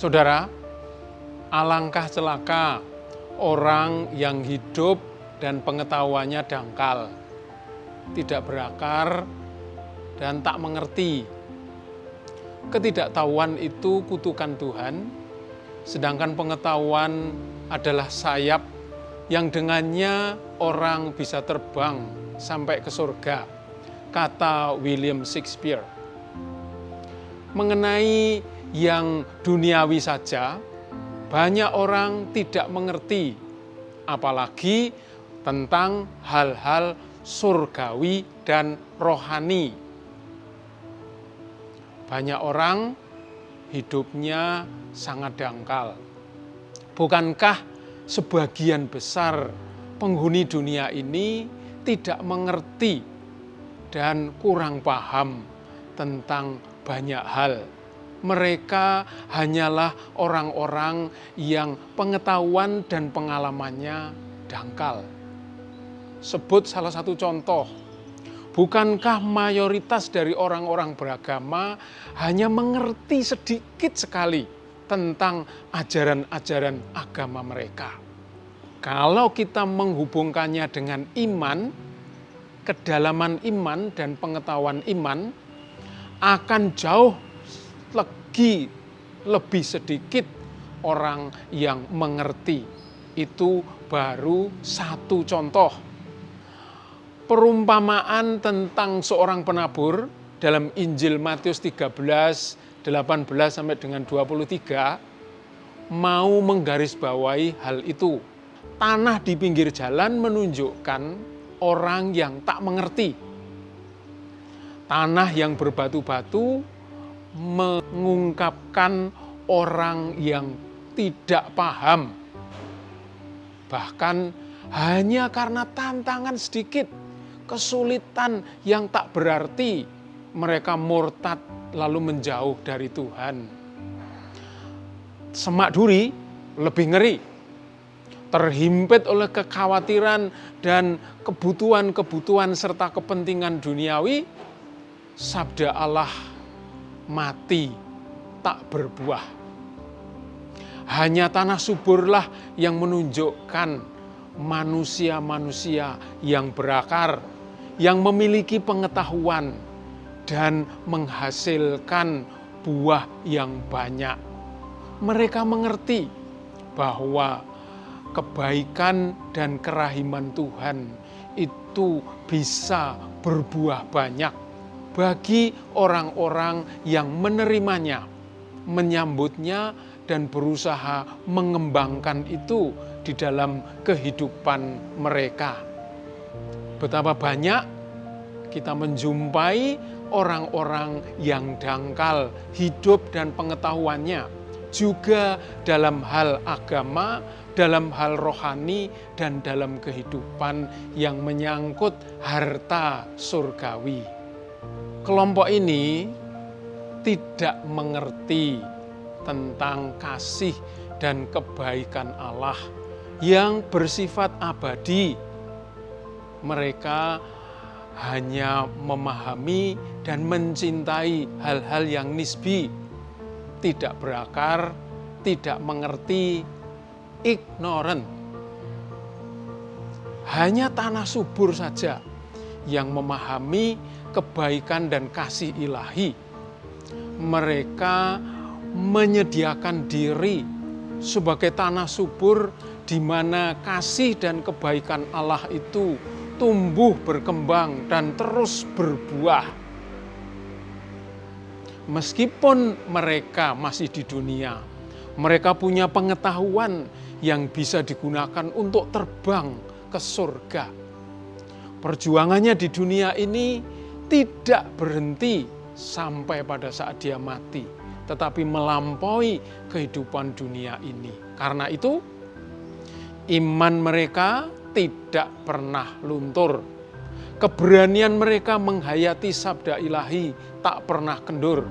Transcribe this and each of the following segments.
Saudara, alangkah celaka orang yang hidup dan pengetahuannya dangkal, tidak berakar, dan tak mengerti. Ketidaktahuan itu kutukan Tuhan, sedangkan pengetahuan adalah sayap yang dengannya orang bisa terbang sampai ke surga, kata William Shakespeare. Mengenai yang duniawi saja, banyak orang tidak mengerti, apalagi tentang hal-hal surgawi dan rohani. Banyak orang hidupnya sangat dangkal. Bukankah sebagian besar penghuni dunia ini tidak mengerti dan kurang paham tentang banyak hal? Mereka hanyalah orang-orang yang pengetahuan dan pengalamannya dangkal. Sebut salah satu contoh. Bukankah mayoritas dari orang-orang beragama hanya mengerti sedikit sekali tentang ajaran-ajaran agama mereka? Kalau kita menghubungkannya dengan iman, kedalaman iman dan pengetahuan iman akan jauh lebih sedikit orang yang mengerti. Itu baru satu contoh. Perumpamaan tentang seorang penabur dalam Injil Matius 13, 18 sampai dengan 23 mau menggarisbawahi hal itu. Tanah di pinggir jalan menunjukkan orang yang tak mengerti. Tanah yang berbatu-batu mengungkapkan orang yang tidak paham. Bahkan hanya karena tantangan sedikit, kesulitan yang tak berarti, mereka murtad lalu menjauh dari Tuhan. Semak duri lebih ngeri. Terhimpit oleh kekhawatiran dan kebutuhan-kebutuhan serta kepentingan duniawi, sabda Allah mati tak berbuah. Hanya tanah suburlah yang menunjukkan manusia-manusia yang berakar, yang memiliki pengetahuan dan menghasilkan buah yang banyak. Mereka mengerti bahwa kebaikan dan kerahiman Tuhan itu bisa berbuah banyak bagi orang-orang yang menerimanya, menyambutnya, dan berusaha mengembangkan itu di dalam kehidupan mereka. Betapa banyak kita menjumpai orang-orang yang dangkal hidup dan pengetahuannya, juga dalam hal agama, dalam hal rohani, dan dalam kehidupan yang menyangkut harta surgawi. Kelompok ini tidak mengerti tentang kasih dan kebaikan Allah yang bersifat abadi. Mereka hanya memahami dan mencintai hal-hal yang nisbi, tidak berakar, tidak mengerti, ignorant. Hanya tanah subur saja yang memahami kebaikan dan kasih ilahi. Mereka menyediakan diri sebagai tanah subur di mana kasih dan kebaikan Allah itu tumbuh, berkembang, dan terus berbuah. Meskipun mereka masih di dunia, mereka punya pengetahuan yang bisa digunakan untuk terbang ke surga. Perjuangannya di dunia ini tidak berhenti sampai pada saat dia mati, tetapi melampaui kehidupan dunia ini. Karena itu, iman mereka tidak pernah luntur. Keberanian mereka menghayati sabda ilahi tak pernah kendur.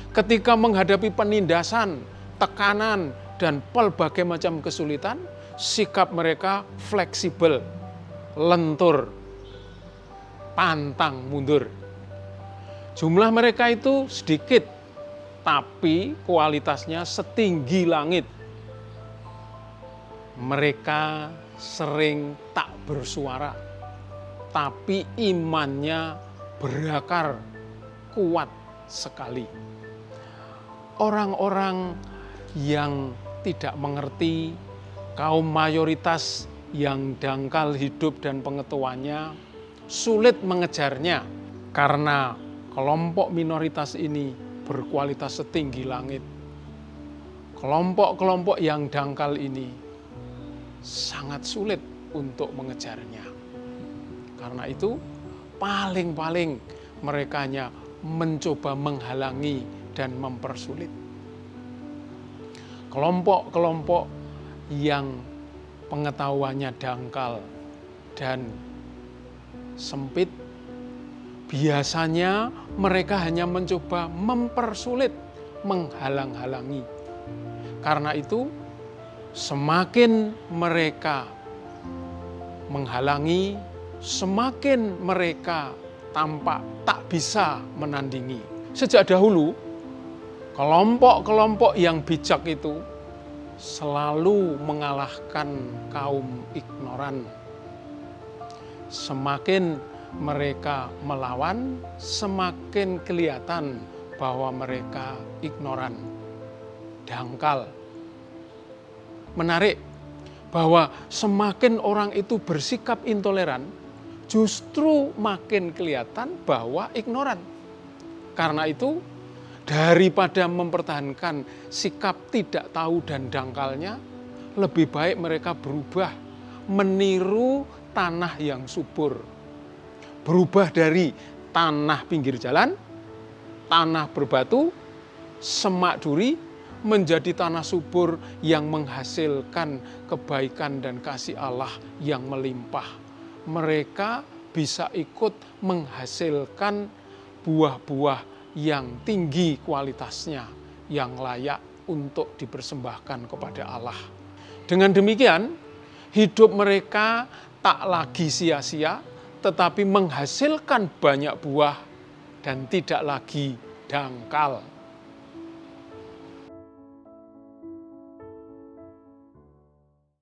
Ketika menghadapi penindasan, tekanan, dan pelbagai macam kesulitan, sikap mereka fleksibel, lentur, pantang mundur. Jumlah mereka itu sedikit, tapi kualitasnya setinggi langit. Mereka sering tak bersuara, tapi imannya berakar kuat sekali. Orang-orang yang tidak mengerti, kaum mayoritas yang dangkal hidup dan pengetahuannya, sulit mengejarnya karena kelompok minoritas ini berkualitas setinggi langit. Kelompok-kelompok yang dangkal ini sangat sulit untuk mengejarnya. Karena itu paling-paling merekanya mencoba menghalangi dan mempersulit. Kelompok-kelompok yang pengetahuannya dangkal dan sempit, biasanya mereka hanya mencoba mempersulit, menghalang-halangi. Karena itu semakin mereka menghalangi, semakin mereka tampak tak bisa menandingi. Sejak dahulu, kelompok-kelompok yang bijak itu selalu mengalahkan kaum ignoran. Semakin mereka melawan, semakin kelihatan bahwa mereka ignoran, dangkal. Menarik bahwa semakin orang itu bersikap intoleran, justru makin kelihatan bahwa ignoran. Karena itu, daripada mempertahankan sikap tidak tahu dan dangkalnya, lebih baik mereka berubah, meniru tanah yang subur. Berubah dari tanah pinggir jalan, tanah berbatu, semak duri, menjadi tanah subur yang menghasilkan kebaikan dan kasih Allah yang melimpah. Mereka bisa ikut menghasilkan buah-buah yang tinggi kualitasnya, yang layak untuk dipersembahkan kepada Allah. Dengan demikian, hidup mereka tak lagi sia-sia, tetapi menghasilkan banyak buah dan tidak lagi dangkal.